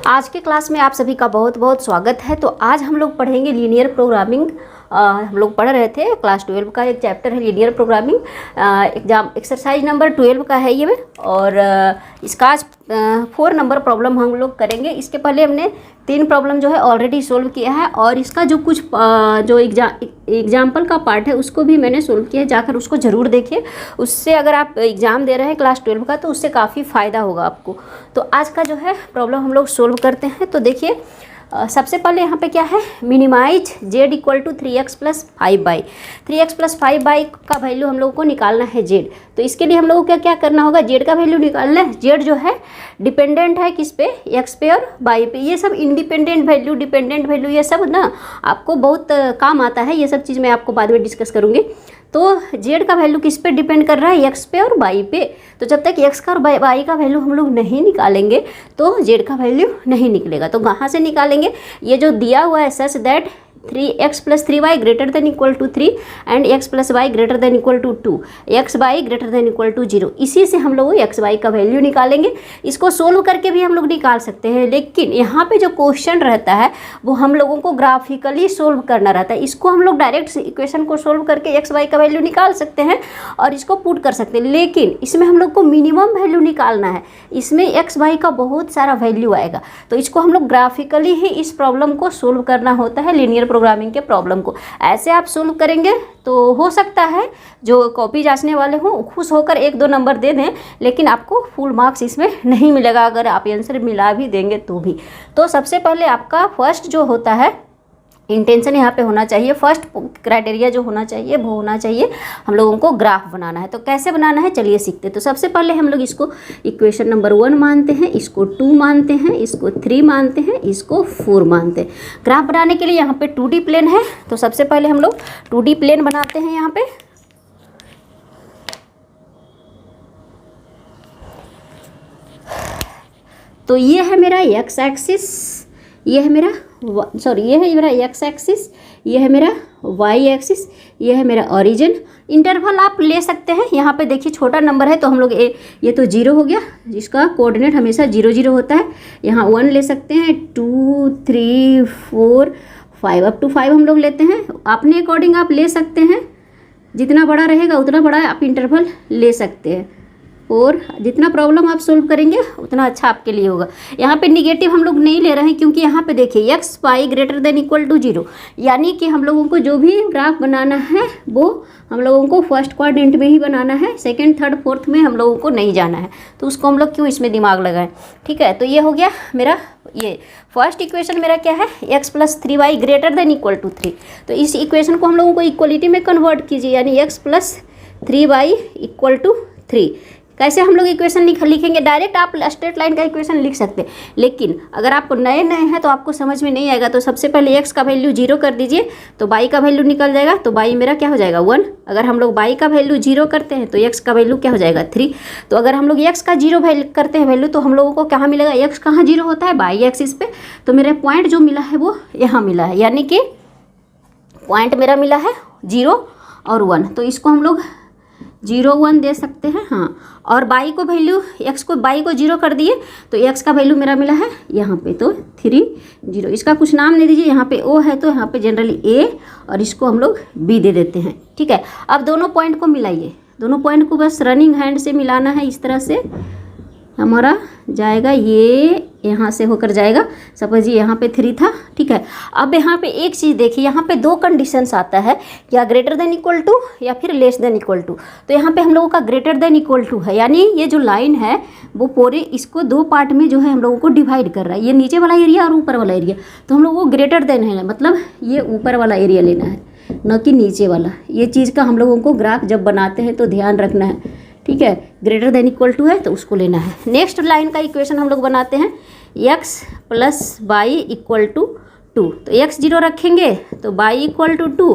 आज के क्लास में आप सभी का बहुत बहुत स्वागत है। तो आज हम लोग पढ़ेंगे लीनियर प्रोग्रामिंग। हम लोग पढ़ रहे थे क्लास 12 का एक चैप्टर है linear programming. Exam exercise number 12 का है ये और इसका आज 4 नंबर प्रॉब्लम हम लोग करेंगे। इसके पहले हमने 3 प्रॉब्लम जो है ऑलरेडी सोल्व किया है और इसका जो कुछ जो एग्जाम्पल का पार्ट है उसको भी मैंने सोल्व किया है, जाकर उसको ज़रूर देखिए। उससे अगर आप एग्ज़ाम दे रहे हैं क्लास 12 का तो उससे काफ़ी फ़ायदा होगा आपको। तो आज का जो है प्रॉब्लम हम लोग सोल्व करते हैं। तो देखिए सबसे पहले यहाँ पे क्या है, minimize z equal to 3x plus 5y। 3x plus 5y का वैल्यू हम लोगों को निकालना है z। तो इसके लिए हम लोगों को क्या करना होगा, z का वैल्यू निकालना है। z जो है डिपेंडेंट है किस पे, x पे और y पे। ये सब इंडिपेंडेंट वैल्यू, डिपेंडेंट वैल्यू ये सब ना आपको बहुत काम आता है। ये सब चीज़ मैं आपको बाद में डिस्कस करूँगी। तो z का वैल्यू किस पे डिपेंड कर रहा है, x पे और y पे। तो जब तक x का और y का वैल्यू हम लोग नहीं निकालेंगे तो z का वैल्यू नहीं निकलेगा। तो कहाँ से निकालेंगे, ये जो दिया हुआ है such that 3x plus 3y greater than equal to 3 and x plus y greater than equal to 2, x y greater than equal to 0। इसी से हम लोग एक्स वाई का वैल्यू निकालेंगे। इसको सोल्व करके भी हम लोग निकाल सकते हैं, लेकिन यहाँ पे जो क्वेश्चन रहता है वो हम लोगों को ग्राफिकली सोल्व करना रहता है। इसको हम लोग डायरेक्ट इक्वेशन को सोल्व करके एक्स वाई का वैल्यू निकाल सकते हैं और इसको पुट कर सकते हैं, लेकिन इसमें हम लोग को मिनिमम वैल्यू निकालना है। इसमें एक्स वाई का बहुत सारा वैल्यू आएगा, तो इसको हम लोग ग्राफिकली ही इस प्रॉब्लम को सोल्व करना होता है। लीनियर प्रोग्रामिंग के प्रॉब्लम को ऐसे आप सोल्व करेंगे तो हो सकता है जो कॉपी जांचने वाले हों खुश होकर 1-2 नंबर दे दें, लेकिन आपको फुल मार्क्स इसमें नहीं मिलेगा अगर आप आंसर मिला भी देंगे तो भी। तो सबसे पहले आपका फर्स्ट जो होता है इंटेंशन यहाँ पे होना चाहिए, फर्स्ट क्राइटेरिया जो होना चाहिए वो होना चाहिए हम लोगों को ग्राफ बनाना है। तो कैसे बनाना है चलिए सीखते हैं। तो सबसे पहले हम लोग इसको इक्वेशन नंबर 1 मानते हैं, इसको 2 मानते हैं, इसको 3 मानते हैं, इसको 4 मानते हैं। ग्राफ बनाने के लिए यहाँ पे 2D प्लेन है, तो सबसे पहले हम लोग 2D प्लेन बनाते हैं यहाँ पे। तो ये है मेरा x एक्सिस, ये है मेरा ये है मेरा x एक्सिस, ये है मेरा y एक्सिस, ये है मेरा ओरिजिन। इंटरवल आप ले सकते हैं, यहाँ पे देखिए छोटा नंबर है तो हम लोग ये तो 0 हो गया, जिसका कोऑर्डिनेट हमेशा 0 0 होता है। यहाँ 1 ले सकते हैं, 2 3 4 5 अप टू 5 हम लोग लेते हैं। अपने अकॉर्डिंग आप ले सकते हैं, जितना बड़ा रहेगा उतना बड़ा आप इंटरवल ले सकते हैं और जितना प्रॉब्लम आप सोल्व करेंगे उतना अच्छा आपके लिए होगा। यहाँ पे निगेटिव हम लोग नहीं ले रहे हैं, क्योंकि यहाँ पे देखिए x y greater than equal to 0, यानी कि हम लोगों को जो भी ग्राफ बनाना है वो हम लोगों को फर्स्ट क्वाड्रेंट में ही बनाना है, सेकंड थर्ड फोर्थ में हम लोगों को नहीं जाना है। तो उसको हम लोग क्यों इसमें दिमाग लगाएं, ठीक है। तो ये हो गया मेरा, ये फर्स्ट इक्वेशन मेरा क्या है, x plus 3y greater than equal to 3। तो इस इक्वेशन को हम लोगों को इक्वलिटी में कन्वर्ट कीजिए, यानी x plus 3y equal to 3। कैसे हम लोग इक्वेशन लिखेंगे, डायरेक्ट आप स्ट्रेट लाइन का इक्वेशन लिख सकते हैं, लेकिन अगर आप नए हैं तो आपको समझ में नहीं आएगा। तो सबसे पहले x का वैल्यू 0 कर दीजिए तो y का वैल्यू निकल जाएगा। तो y मेरा क्या हो जाएगा 1। अगर हम लोग y का वैल्यू 0 करते हैं तो x का वैल्यू क्या हो जाएगा 3। तो अगर हम लोग x का 0 वैल्यू करते हैं वैल्यू, तो हम लोगों को कहाँ मिलेगा, x कहाँ 0 होता है, y एक्सिस पे। तो मेरा पॉइंट जो मिला है वो यहाँ मिला है, यानी कि पॉइंट मेरा मिला है 0 और 1। तो इसको हम लोग 0 1 दे सकते हैं, हाँ। और y को वैल्यू y को 0 कर दिए तो x का वैल्यू मेरा मिला है यहाँ पे, तो 3 0। इसका कुछ नाम दे दीजिए, यहाँ पे O है तो यहाँ पे जनरली A और इसको हम लोग B दे देते हैं, ठीक है। अब दोनों पॉइंट को मिलाइए, दोनों पॉइंट को बस रनिंग हैंड से मिलाना है। इस तरह से हमारा जाएगा, ये यहाँ से होकर जाएगा। सपोज ये यहाँ पे 3 था, ठीक है। अब यहाँ पे एक चीज़ देखिए, यहाँ पे 2 कंडीशंस आता है, या ग्रेटर देन इक्वल टू या फिर लेस देन इक्वल टू। तो यहाँ पे हम लोगों का ग्रेटर देन इक्वल टू है, यानी ये जो लाइन है वो पूरे इसको 2 पार्ट में जो है हम लोगों को डिवाइड कर रहा है, ये नीचे वाला एरिया और ऊपर वाला एरिया। तो हम लोगों को ग्रेटर देन है, मतलब ये ऊपर वाला एरिया लेना है, न कि नीचे वाला। ये चीज़ का हम लोगों को ग्राफ जब बनाते हैं तो ध्यान रखना है, ठीक है। ग्रेटर देन इक्वल टू है तो उसको लेना है। नेक्स्ट लाइन का इक्वेशन हम लोग बनाते हैं, x plus y equal to 2। तो x 0 रखेंगे तो y इक्वल टू 2,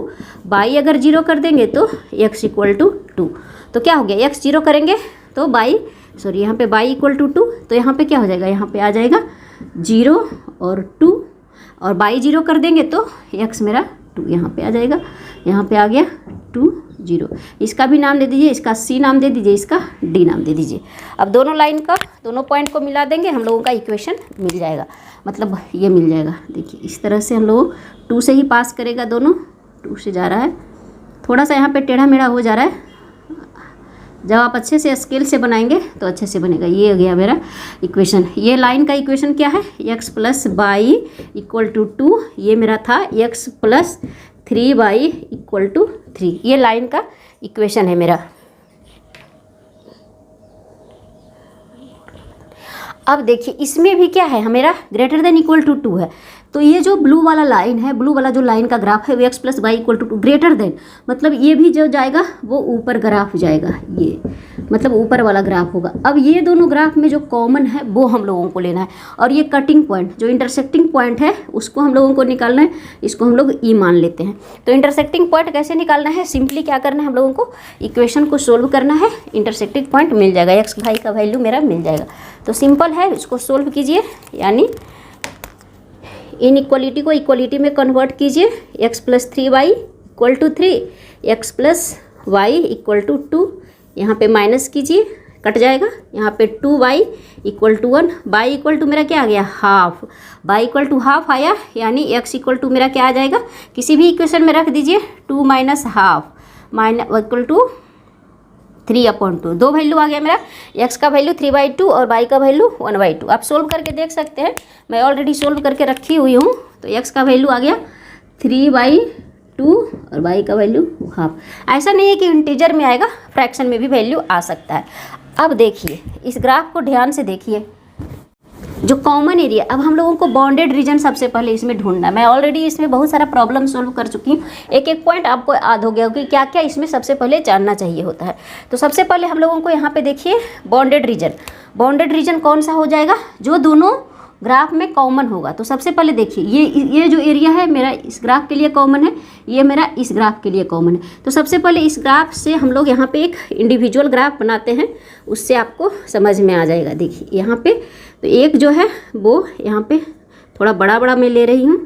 y अगर 0 कर देंगे तो x इक्वल टू 2। तो क्या हो गया, x 0 करेंगे तो यहाँ पे y इक्वल टू 2। तो यहाँ पे क्या हो जाएगा, यहाँ पे आ जाएगा 0 और 2, और y 0 कर देंगे तो x मेरा 2 यहाँ पे आ जाएगा, यहाँ पे आ गया 2 0। इसका भी नाम दे दीजिए, इसका C नाम दे दीजिए, इसका D नाम दे दीजिए। अब दोनों लाइन का दोनों पॉइंट को मिला देंगे, हम लोगों का इक्वेशन मिल जाएगा, मतलब ये मिल जाएगा। देखिए इस तरह से हम लोग 2 से ही पास करेगा, दोनों 2 से जा रहा है, थोड़ा सा यहाँ पे टेढ़ा मेढ़ा हो जा रहा है। जब आप अच्छे से स्केल से बनाएंगे तो अच्छे से बनेगा। ये हो गया मेरा इक्वेशन। ये लाइन का इक्वेशन क्या है, x plus y equal to 2, ये मेरा था x plus 3y equal to 3। ये लाइन का इक्वेशन है मेरा। अब देखिए इसमें भी क्या है, मेरा ग्रेटर देन इक्वल टू 2 है, तो ये जो ब्लू वाला लाइन है, ब्लू वाला जो लाइन का ग्राफ है वो x plus y equal to 2 greater than, मतलब ये भी जो जाएगा वो ऊपर ग्राफ जाएगा, ये मतलब ऊपर वाला ग्राफ होगा। अब ये दोनों ग्राफ में जो कॉमन है वो हम लोगों को लेना है, और ये कटिंग पॉइंट जो इंटरसेक्टिंग पॉइंट है उसको हम लोगों को निकालना है, इसको हम लोग ई मान लेते हैं। तो इंटरसेक्टिंग पॉइंट कैसे निकालना है, सिंपली क्या करना है, हम लोगों को इक्वेशन को सोल्व करना है, इंटरसेक्टिंग पॉइंट मिल जाएगा, एक्स वाई का वैल्यू मेरा मिल जाएगा। तो सिंपल है, इसको सोल्व कीजिए, यानी इन इक्वलिटी को इक्वलिटी में कन्वर्ट कीजिए। x plus 3y equal to 3, x plus y equal to 2, यहाँ पे माइनस कीजिए, कट जाएगा, यहाँ पे 2y equal to 1, y equal to मेरा क्या आ गया, half, y equal to half आया, यानी x इक्वल टू मेरा क्या आ जाएगा, किसी भी इक्वेशन में रख दीजिए, 2 minus half minus equal to 3/2। दो वैल्यू आ गया मेरा, x का वैल्यू 3/2 और y का वैल्यू 1/2। आप सोल्व करके देख सकते हैं, मैं ऑलरेडी सोल्व करके रखी हुई हूँ। तो x का वैल्यू आ गया 3/2 और y का वैल्यू हाफ। ऐसा नहीं है कि इंटीजर में आएगा, फ्रैक्शन में भी वैल्यू आ सकता है। अब देखिए इस ग्राफ को ध्यान से देखिए, जो कॉमन एरिया, अब हम लोगों को बाउंडेड रीजन सबसे पहले इसमें ढूंढना है। मैं ऑलरेडी इसमें बहुत सारा प्रॉब्लम सोल्व कर चुकी हूँ, एक एक पॉइंट आपको याद हो गया कि क्या क्या इसमें सबसे पहले जानना चाहिए होता है। तो सबसे पहले हम लोगों को यहाँ पे देखिए बाउंडेड रीजन, बाउंडेड रीजन कौन सा हो जाएगा, जो दोनों ग्राफ में कॉमन होगा। तो सबसे पहले देखिए ये जो एरिया है मेरा इस ग्राफ के लिए कॉमन है, ये मेरा इस ग्राफ के लिए कॉमन है। तो सबसे पहले इस ग्राफ से हम लोग यहाँ पे एक इंडिविजुअल ग्राफ बनाते हैं, उससे आपको समझ में आ जाएगा। देखिए यहाँ पे तो एक जो है वो यहाँ पे थोड़ा बड़ा बड़ा मैं ले रही हूँ,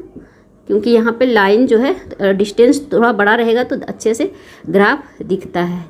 क्योंकि यहाँ पे लाइन जो है डिस्टेंस थोड़ा बड़ा रहेगा तो अच्छे से ग्राफ दिखता है।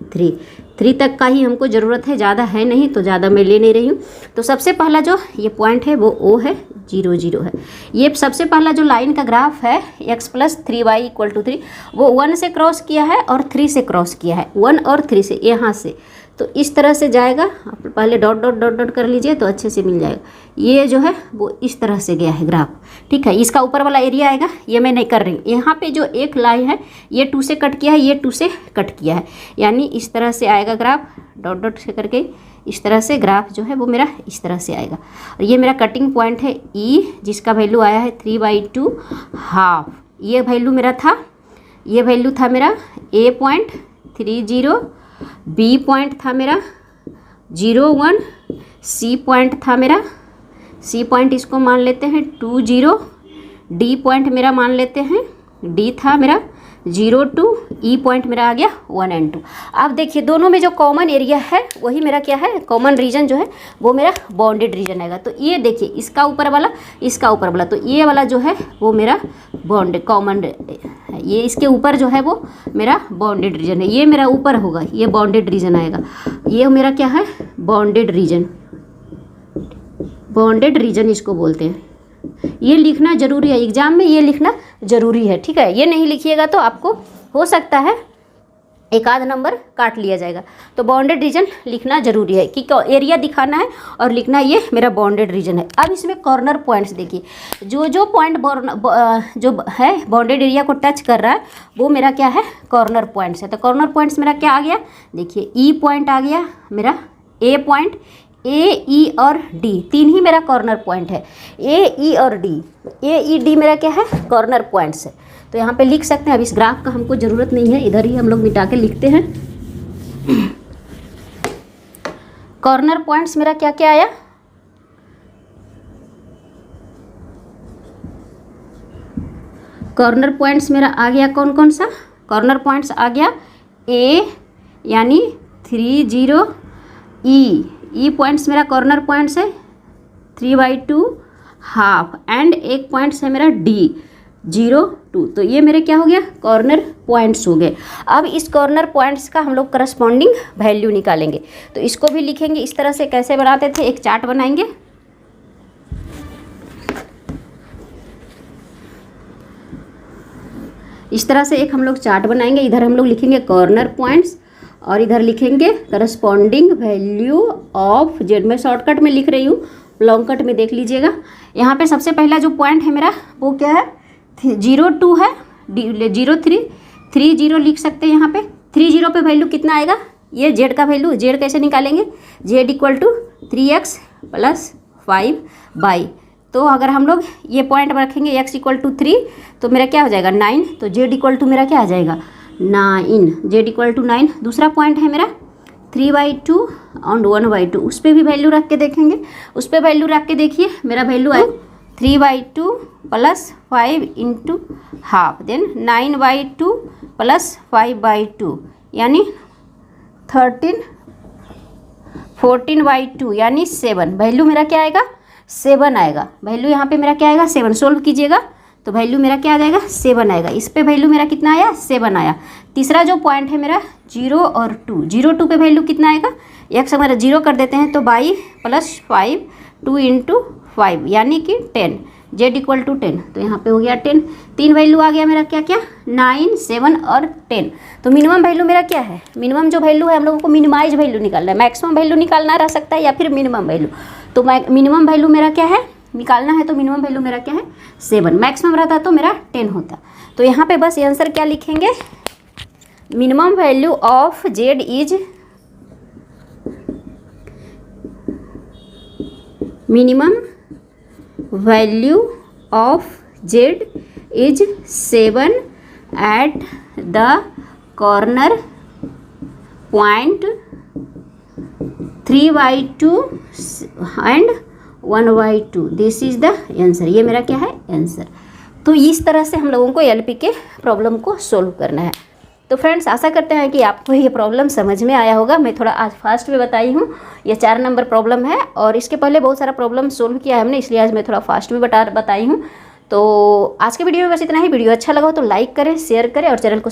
3 तक का ही हमको ज़रूरत है, ज़्यादा है नहीं, तो ज़्यादा मैं ले नहीं रही हूँ। तो सबसे पहला जो ये पॉइंट है वो O है, 0 0 है। ये सबसे पहला जो लाइन का ग्राफ है x plus 3y equal to 3, वो 1 से क्रॉस किया है और 3 से क्रॉस किया है, 1 और 3 से, यहाँ से। तो इस तरह से जाएगा, आप पहले डॉट डॉट डॉट डॉट कर लीजिए तो अच्छे से मिल जाएगा। ये जो है वो इस तरह से गया है ग्राफ, ठीक है। इसका ऊपर वाला एरिया आएगा, ये मैं नहीं कर रही हूँ। यहाँ पे जो एक लाइन है ये 2 से कट किया है, ये 2 से कट किया है, यानी इस तरह से आएगा ग्राफ, डॉट डॉट से करके इस तरह से ग्राफ जो है वो मेरा इस तरह से आएगा। और ये मेरा कटिंग पॉइंट है E, जिसका वैल्यू आया है 3/2 हाफ। ये वैल्यू मेरा था, ये वैल्यू था मेरा A.30, B पॉइंट था मेरा 0.1, C पॉइंट था मेरा, C पॉइंट इसको मान लेते हैं 2.0, D पॉइंट मेरा मान लेते हैं, D था मेरा 0.2, E पॉइंट मेरा आ गया 1 और 2। अब देखिए दोनों में जो कॉमन एरिया है वही मेरा क्या है, कॉमन रीजन जो है वो मेरा बाउंडेड रीजन आएगा। तो ये देखिए इसका ऊपर वाला, इसका ऊपर वाला, तो ये वाला जो है वो मेरा बाउंडेड कॉमन है, ये इसके ऊपर जो है वो मेरा बाउंडेड रीजन है, ये मेरा ऊपर होगा, ये बाउंडेड रीजन आएगा। ये मेरा क्या है, बाउंडेड रीजन, बाउंडेड रीजन इसको बोलते हैं। ये लिखना जरूरी है, एग्जाम में ये लिखना जरूरी है, ठीक है। ये नहीं लिखिएगा तो आपको हो सकता है एक आध नंबर काट लिया जाएगा। तो बाउंडेड रीजन लिखना जरूरी है कि एरिया दिखाना है और लिखना ये मेरा बाउंडेड रीजन है। अब इसमें कॉर्नर पॉइंट्स देखिए, जो पॉइंट जो है बाउंडेड एरिया को टच कर रहा है वो मेरा क्या है, कॉर्नर पॉइंट्स है। तो कॉर्नर पॉइंट्स मेरा क्या आ गया, देखिए E पॉइंट आ गया मेरा, A पॉइंट, A, E और D, 3 ही मेरा कॉर्नर पॉइंट है, A, E और D। A, E, D मेरा क्या है, कॉर्नर पॉइंट्स है। तो यहाँ पे लिख सकते हैं। अब इस ग्राफ का हमको ज़रूरत नहीं है, इधर ही हम लोग मिटा के लिखते हैं। कॉर्नर पॉइंट्स मेरा क्या क्या आया, कॉर्नर पॉइंट्स मेरा आ गया कौन कौन सा, कॉर्नर पॉइंट्स आ गया A यानी 30, E पॉइंट्स मेरा कॉर्नर पॉइंट्स है 3/2 हाफ, एंड एक पॉइंट्स है मेरा 0 2। तो ये मेरे क्या हो गया, कॉर्नर पॉइंट्स हो गए। अब इस कॉर्नर पॉइंट्स का हम लोग करस्पॉन्डिंग वैल्यू निकालेंगे। तो इसको भी लिखेंगे इस तरह से। कैसे बनाते थे, एक चार्ट बनाएंगे। इस तरह से एक हम लोग चार्ट बनाएंगे। इधर हम लोग लिखेंगे कॉर्नर पॉइंट्स और इधर लिखेंगे करस्पॉन्डिंग वैल्यू ऑफ जेड। मैं शॉर्टकट में लिख रही हूँ, लॉन्ग कट में देख लीजिएगा। यहाँ पे सबसे पहला जो पॉइंट है मेरा वो क्या है, 0 2 है, 0 3 3 0 लिख सकते हैं। यहाँ पे 3 0 पे वैल्यू कितना आएगा, ये जेड का वैल्यू। जेड कैसे निकालेंगे, Z equal to 3x + 5y। तो अगर हम लोग ये पॉइंट रखेंगे x इक्वल टू 3 तो मेरा क्या हो जाएगा 9। तो जेड इक्वल टू मेरा क्या आ जाएगा 9, जेड इक्वल टू 9। दूसरा पॉइंट है मेरा 3/2 और 1/2। उस पर भी वैल्यू रख के देखेंगे। उस पर वैल्यू रख के देखिए, मेरा वैल्यू है 3/2 + 5 × हाफ, देन 9/2 + 5/2 यानी 14/2 यानी 7। वैल्यू मेरा क्या आएगा, 7 आएगा। वैल्यू यहाँ पे मेरा क्या आएगा, 7। सोल्व कीजिएगा तो वैल्यू मेरा क्या आ जाएगा, 7 आएगा। इस पे वैल्यू मेरा कितना आया, 7 आया। तीसरा जो पॉइंट है मेरा 0 और 2, 0 2 पे वैल्यू कितना आएगा, x हमारा 0 कर देते हैं तो y + 5 2 × 5 यानी कि 10, z इक्वल टू 10। तो यहाँ पे हो गया 10। 3 वैल्यू आ गया मेरा क्या क्या, 9 7 और 10। तो मिनिमम वैल्यू मेरा क्या है, मिनिमम जो वैल्यू है हम लोगों को मिनिमाइज वैल्यू निकालना है। मैक्सिमम वैल्यू निकालना रह सकता है या फिर मिनिमम वैल्यू। तो मिनिमम वैल्यू मेरा क्या है, निकालना है तो मिनिमम वैल्यू मेरा क्या है 7। मैक्सिमम रहता तो मेरा 10 होता। तो यहाँ पे बस ये आंसर क्या लिखेंगे, minimum value of Z is, minimum value of Z is 7 at the corner point 3/2 and 1/2। This is the answer. ये मेरा क्या है आंसर। तो इस तरह से हम लोगों को एलपी के प्रॉब्लम को सोल्व करना है। तो फ्रेंड्स आशा करते हैं कि आपको ये प्रॉब्लम समझ में आया होगा। मैं थोड़ा आज फास्ट में बताई हूँ। ये 4 नंबर प्रॉब्लम है और इसके पहले बहुत सारा प्रॉब्लम सोल्व किया है हमने, इसलिए आज मैं थोड़ा फास्ट में बताई हूँ। तो आज के वीडियो में बस इतना ही। वीडियो अच्छा लगा हो तो लाइक करें, शेयर करें और चैनल को